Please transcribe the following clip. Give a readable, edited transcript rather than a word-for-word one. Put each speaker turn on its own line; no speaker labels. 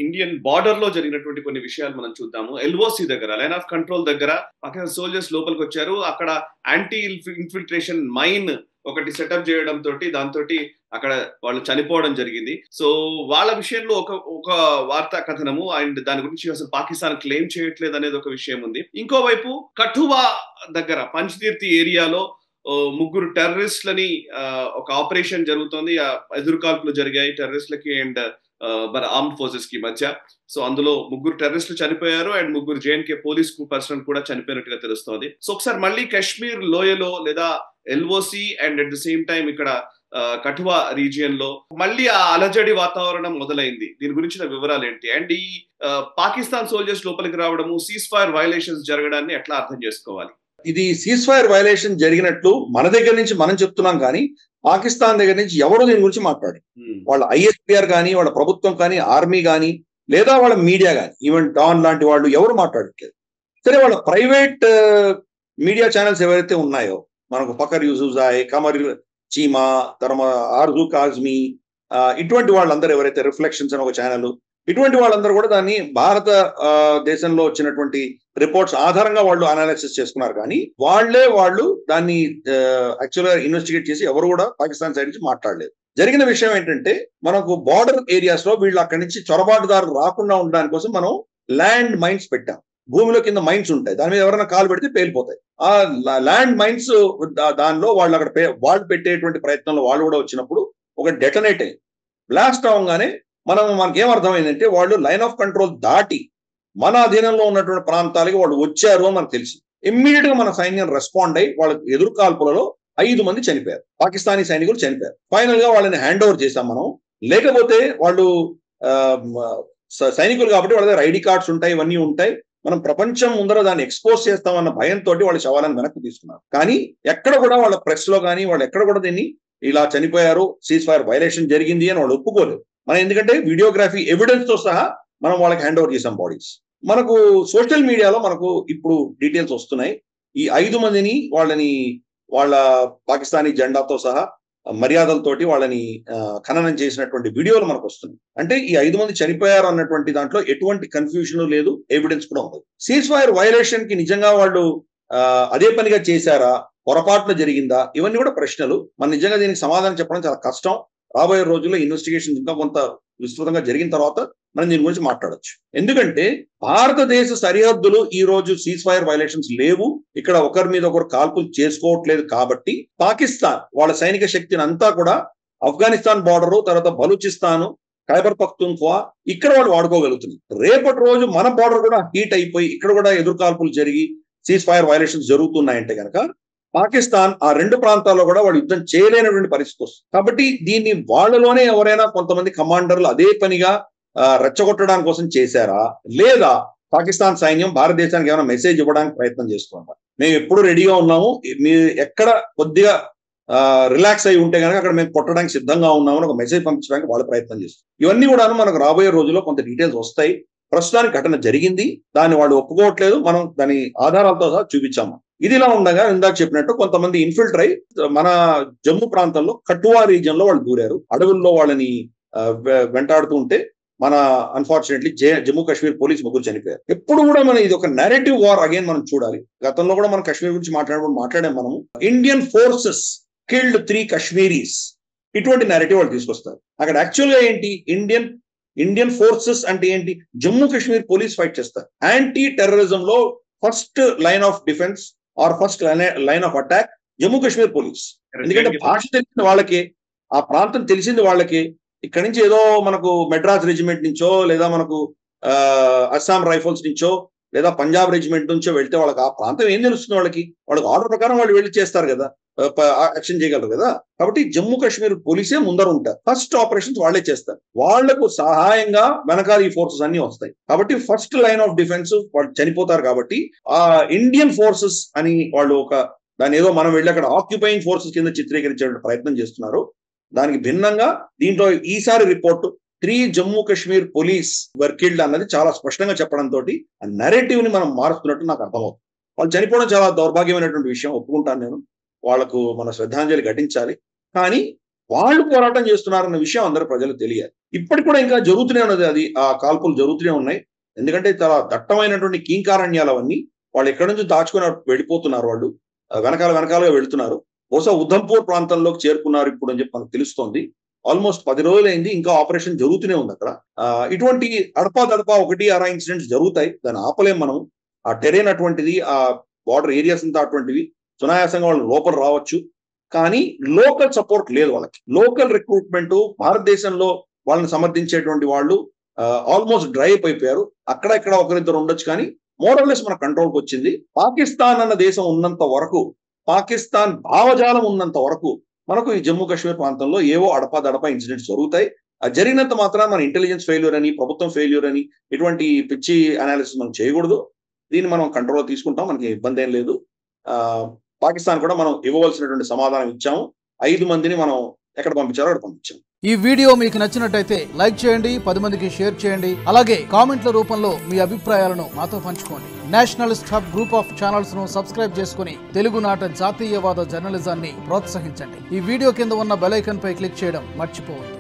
Indian border లో జరిగినటువంటి కొన్ని విషయాలు మనం చూద్దాము. ఎల్ఓసి దగ్గర, లైన్ ఆఫ్ కంట్రోల్ దగ్గర పాకిస్తాన్ సోల్జర్స్ లోపలికి వచ్చారు. అక్కడ యాంటీ ఇన్ఫిల్ట్రేషన్ మైన్ ఒకటి సెటప్ చేయడం తోటి దాంతో అక్కడ వాళ్ళు చనిపోవడం జరిగింది. సో వాళ్ళ విషయంలో ఒక వార్తా కథనము అండ్ దాని గురించి అసలు పాకిస్తాన్ క్లెయిమ్ చేయట్లేదు అనేది ఒక విషయం ఉంది. ఇంకోవైపు కఠువా దగ్గర పంచ్తీర్థి ఏరియాలో ముగ్గురు టెర్రరిస్టులని ఒక ఆపరేషన్ జరుగుతోంది. ఎదురుకాల్పులు జరిగాయి టెర్రరిస్టులకి అండ్ మన ఆర్మ్డ్ ఫోర్సెస్ కి మధ్య. సో అందులో ముగ్గురు టెర్రరిస్టులు చనిపోయారు అండ్ ముగ్గురు జేఎన్కే పోలీస్ పర్సన్ కూడా చనిపోయినట్టుగా తెలుస్తోంది. సో ఒకసారి మళ్ళీ కాశ్మీర్ లోయలో లేదా LOC and at the same time ఇక్కడ కఠువా రీజియన్ లో మళ్ళీ ఆ అలజడి వాతావరణం మొదలైంది. దీని గురించిన వివరాలు ఏంటి? అండ్ ఈ పాకిస్తాన్ సోల్జర్స్ లోపలికి రావడము, సీజ్ ఫైర్ వైలేషన్స్ జరగడాన్ని ఎట్లా అర్థం చేసుకోవాలి?
ఇది సీజ్ ఫైర్ వైలేషన్ జరిగినట్లు మన దగ్గర నుంచి మనం చెప్తున్నాం, కానీ పాకిస్తాన్ దగ్గర నుంచి ఎవరు దీని గురించి మాట్లాడి, వాళ్ళ ఐఎస్పిఆర్ కానీ, వాళ్ళ ప్రభుత్వం కానీ, ఆర్మీ కానీ, లేదా వాళ్ళ మీడియా కానీ, ఈవెన్ డాన్ లాంటి వాళ్ళు ఎవరు మాట్లాడట్లేదు. సరే, వాళ్ళ ప్రైవేట్ మీడియా ఛానల్స్ ఎవరైతే ఉన్నాయో, మనకు ఫకర్ యూసుఫ్జాయ్, కమర్ చీమా, తర్వాత ఆర్జు కాజ్మీ, ఇటువంటి వాళ్ళందరూ ఎవరైతే రిఫ్లెక్షన్స్ అని ఒక ఛానల్, ఇటువంటి వాళ్ళందరూ కూడా దాన్ని భారత దేశంలో వచ్చినటువంటి రిపోర్ట్స్ ఆధారంగా వాళ్ళు అనాలిసిస్ చేసుకున్నారు. కానీ వాళ్ళు దాన్ని యాక్చువల్గా ఇన్వెస్టిగేట్ చేసి ఎవరు కూడా పాకిస్తాన్ సైడ్ నుంచి మాట్లాడలేదు. జరిగిన విషయం ఏంటంటే, మనకు బార్డర్ ఏరియాస్ లో వీళ్ళు అక్కడి నుంచి చొరబాటుదారులు రాకుండా ఉండడానికి కోసం మనం ల్యాండ్ మైన్స్ పెట్టాం. భూమిలో కింద మైన్స్ ఉంటాయి, దాని మీద ఎవరైనా కాలు పెడితే పేలిపోతాయి. ఆ ల్యాండ్ మైన్స్ దానిలో వాళ్ళు అక్కడ వాళ్ళు పెట్టేటువంటి ప్రయత్నంలో వాళ్ళు కూడా వచ్చినప్పుడు ఒక డెటనేట్ అయ్యింది. బ్లాస్ట్ అవగానే మనకేం అర్థమైందంటే, వాళ్ళు లైన్ ఆఫ్ కంట్రోల్ దాటి మన అధీనంలో ఉన్నటువంటి ప్రాంతాలకి వాళ్ళు వచ్చారు అని మనకు తెలిసింది. ఇమ్మీడియట్ గా మన సైన్యం రెస్పాండ్ అయ్యి వాళ్ళ ఎదురుకాల్పులలో 5 మంది చనిపోయారు, పాకిస్తానీ సైనికులు చనిపోయారు. ఫైనల్ గా వాళ్ళని హ్యాండ్ ఓవర్ చేశాం మనం. లేకపోతే వాళ్ళు సైనికులు కాబట్టి వాళ్ళ దగ్గర ఐడి కార్డ్స్ ఉంటాయి, ఇవన్నీ ఉంటాయి. మనం ప్రపంచం ముందర దాన్ని ఎక్స్పోజ్ చేస్తామన్న భయంతో వాళ్ళ శవాలను వెనక్కి తీసుకున్నారు. కానీ ఎక్కడ కూడా వాళ్ళ ప్రెస్ లో కానీ వాళ్ళు ఎక్కడ కూడా దీన్ని ఇలా చనిపోయారు, సీజ్ ఫైర్ వైలేషన్ జరిగింది అని వాళ్ళు ఒప్పుకోలేదు. మనం ఎందుకంటే వీడియోగ్రఫీ ఎవిడెన్స్ తో సహా మనం వాళ్ళకి హ్యాండ్ ఓవర్ చేసాం బాడీస్. మనకు సోషల్ మీడియాలో మనకు ఇప్పుడు డీటెయిల్స్ వస్తున్నాయి. ఈ 5 మందిని వాళ్ళ పాకిస్తానీ జెండాతో సహా మర్యాదలతోటి వాళ్ళని ఖననం చేసినటువంటి వీడియోలు మనకు వస్తున్నాయి. అంటే ఈ 5 మంది చనిపోయారు అన్నటువంటి దాంట్లో ఎటువంటి కన్ఫ్యూజన్ లేదు, ఎవిడెన్స్ కూడా ఉంది. సీజ్ ఫైర్ వైలేషన్ కి నిజంగా వాళ్ళు అదే పనిగా చేశారా, పొరపాటున జరిగిందా, ఇవన్నీ కూడా ప్రశ్నలు. మనం నిజంగా దీనికి సమాధానం చెప్పడం చాలా కష్టం. రాబోయే రోజుల్లో ఇన్వెస్టిగేషన్ ఇంకా కొంత విస్తృతంగా జరిగిన తర్వాత మనం దీని గురించి మాట్లాడొచ్చు. ఎందుకంటే భారతదేశ సరిహద్దులు ఈ రోజు సీజ్ ఫైర్ వైలేషన్స్ లేవు, ఇక్కడ ఒకరి మీద ఒకరు కాల్పులు చేసుకోవట్లేదు. కాబట్టి పాకిస్తాన్ వాళ్ళ సైనిక శక్తిని అంతా కూడా ఆఫ్ఘనిస్తాన్ బార్డరు, తర్వాత బలూచిస్తాను, ఖైబర్ పఖ్తూన్ఖ్వా ఇక్కడ వాళ్ళు వాడుకోగలుగుతున్నారు. రేపటి రోజు మన బార్డర్ కూడా హీట్ అయిపోయి ఇక్కడ కూడా ఎదురుకాల్పులు జరిగి సీజ్ ఫైర్ వైలేషన్స్ జరుగుతున్నాయంటే కనుక పాకిస్తాన్ ఆ 2 ప్రాంతాల్లో కూడా వాళ్ళు యుద్ధం చేయలేనటువంటి పరిస్థితి వస్తుంది. కాబట్టి దీన్ని వాళ్ళలోనే ఎవరైనా కొంతమంది కమాండర్లు అదే పనిగా రెచ్చగొట్టడానికి కోసం చేశారా, లేదా పాకిస్తాన్ సైన్యం భారతదేశానికి ఏమైనా మెసేజ్ ఇవ్వడానికి ప్రయత్నం చేస్తున్నారా? మేము ఎప్పుడు రెడీగా ఉన్నాము, మీరు ఎక్కడ కొద్దిగా రిలాక్స్ అయి ఉంటే కనుక అక్కడ మేము కొట్టడానికి సిద్ధంగా ఉన్నామని ఒక మెసేజ్ పంపించడానికి వాళ్ళు ప్రయత్నం చేస్తారు. ఇవన్నీ కూడా మనకు రాబోయే రోజుల్లో కొంత డీటెయిల్స్ వస్తాయి. ప్రస్తుతానికి ఘటన జరిగింది, దాన్ని వాళ్ళు ఒప్పుకోవట్లేదు, మనం దాని ఆధారాలతో సహా చూపించాము. ఇదిలా ఉండగా ఇందాక చెప్పినట్టు కొంతమంది ఇన్ఫిల్టర్ మన జమ్మూ ప్రాంతంలో కఠువా రీజియన్ లో వాళ్ళు దూరారు. అడవుల్లో వాళ్ళని వెంటాడుతూ ఉంటే మన అన్ఫార్చునేట్లీ జమ్మూ కాశ్మీర్ పోలీస్ ముగ్గురు చనిపోయారు. ఎప్పుడు కూడా మనం ఇది ఒక నెరేటివ్ వార్ అగైన్ మనం చూడాలి. గతంలో కూడా మనం కాశ్మీర్ గురించి మాట్లాడాం మనము. ఇండియన్ ఫోర్సెస్ కిల్డ్ 3 కశ్మీరీస్, ఇటువంటి నెరేటివ్ వాళ్ళు తీసుకొస్తారు. అక్కడ యాక్చువల్ గా ఏంటి, ఇండియన్ ఫోర్సెస్ అంటే ఏంటి, జమ్మూ కాశ్మీర్ పోలీస్ ఫైట్ చేస్తారు. యాంటీ టెర్రరిజం లో first line of defence or first line of attack Jammu Kashmir police. ఎందుకంటే భాష తెలిసిన వాళ్ళకి, ఆ ప్రాంతం తెలిసింది వాళ్ళకి. ఇక్కడ నుంచి ఏదో మనకు మెడ్రాస్ రెజిమెంట్ నుంచో, లేదా మనకు అస్సాం రైఫల్స్ నుంచో, లేదా పంజాబ్ రెజిమెంట్ నుంచో వెళ్తే వాళ్ళకి ఆ ప్రాంతం ఏం తెలుస్తుంది, వాళ్ళకి ఆర్డర్ ప్రకారం వాళ్ళు వెళ్ళి చేస్తారు కదా, యాక్షన్ చేయగలరు కదా. కాబట్టి జమ్మూ కాశ్మీర్ పోలీసే ముందర ఉంటారు, ఫస్ట్ ఆపరేషన్స్ వాళ్ళే చేస్తారు. వాళ్లకు సహాయంగా వెనకాల ఈ ఫోర్సెస్ అన్ని వస్తాయి. కాబట్టి ఫస్ట్ లైన్ ఆఫ్ డిఫెన్స్ వాళ్ళు చనిపోతారు. కాబట్టి ఆ ఇండియన్ ఫోర్సెస్ అని వాళ్ళు దాని ఏదో మనం వెళ్ళి అక్కడ ఆక్యుపైయింగ్ ఫోర్సెస్ కింద చిత్రీకరించే ప్రయత్నం చేస్తున్నారు. దానికి భిన్నంగా దీంట్లో ఈసారి report 3 Jammu Kashmir police were killed అన్నది చాలా స్పష్టంగా చెప్పడంతో ఆ నెరేటివ్ ని మనం మారుస్తున్నట్టు నాకు అర్థమవుతుంది. వాళ్ళు చనిపోవడం చాలా దౌర్భాగ్యమైనటువంటి విషయం, ఒప్పుకుంటాను నేను. వాళ్లకు మన శ్రద్ధాంజలి ఘటించాలి. కానీ వాళ్ళు పోరాటం చేస్తున్నారన్న విషయం అందరూ ప్రజలకు తెలియాలి. ఇప్పటికి కూడా ఇంకా జరుగుతూనే ఉన్నది, అది ఆ కాల్పులు జరుగుతూనే ఉన్నాయి. ఎందుకంటే చాలా దట్టమైనటువంటి కీంకారణ్యాలు అవన్నీ. వాళ్ళు ఎక్కడి నుంచి దాచుకొని వెళ్ళిపోతున్నారు, వాళ్ళు వెనకాలుగా వెళుతున్నారు. బహుశా ఉధంపూర్ ప్రాంతంలోకి చేరుకున్నారు ఇప్పుడు అని చెప్పి మనకు తెలుస్తోంది. ఆల్మోస్ట్ 10 రోజులైంది, ఇంకా ఆపరేషన్ జరుగుతూనే ఉంది అక్కడ. ఇటువంటి అడపాదడపా 1-6 ఇన్సిడెంట్స్ జరుగుతాయి, దాన్ని ఆపలేం మనం. ఆ టెరైన్ అటువంటిది, ఆ బార్డర్ ఏరియాస్ అంతా అటువంటివి, సునాయాసంగా వాళ్ళు లోపల రావచ్చు. కానీ లోకల్ సపోర్ట్ లేదు వాళ్ళకి. లోకల్ రిక్రూట్మెంట్ భారతదేశంలో వాళ్ళని సమర్థించేటువంటి వాళ్ళు ఆల్మోస్ట్ డ్రై అయిపోయారు. అక్కడ ఇక్కడ ఒకరిద్దరు ఉండొచ్చు, కానీ మోరల్లెస్ మన కంట్రోల్కి వచ్చింది. పాకిస్తాన్ అన్న దేశం ఉన్నంత వరకు, పాకిస్తాన్ భావజాలం ఉన్నంత వరకు మనకు ఈ జమ్మూ కాశ్మీర్ ప్రాంతంలో ఏవో అడపాదడపా ఇన్సిడెంట్స్ జరుగుతాయి. జరిగినంత మాత్రం మన ఇంటెలిజెన్స్ ఫెయిల్యూర్ అని, ప్రభుత్వం ఫెయిల్యూర్ అని ఇటువంటి పిచ్చి అనాలిసిస్ మనం చేయకూడదు. దీన్ని మనం కంట్రోల్లో తీసుకుంటాం, మనకి ఇబ్బంది ఏం లేదు. పాకిస్తాన్ కూడా మనం ఇవ్వవలసినటువంటి సమాధానం ఇచ్చాము. 5 మందిని మనం ఎక్కడ పంపించారో అక్కడ పంపించాం.
ఈ వీడియో మీకు నచ్చినట్టయితే లైక్ చేయండి, 10 మందికి షేర్ చేయండి. అలాగే కామెంట్ల రూపంలో మీ అభిప్రాయాలను మాతో పంచుకోండి. Nationalist hub group of channels ను సబ్స్క్రైబ్ చేసుకుని తెలుగునాట జాతీయవాద జర్నలిజాన్ని ప్రోత్సహించండి. ఈ వీడియో కింద ఉన్న బెల్ ఐకాన్ పై క్లిక్ చేయడం మర్చిపోవద్దు.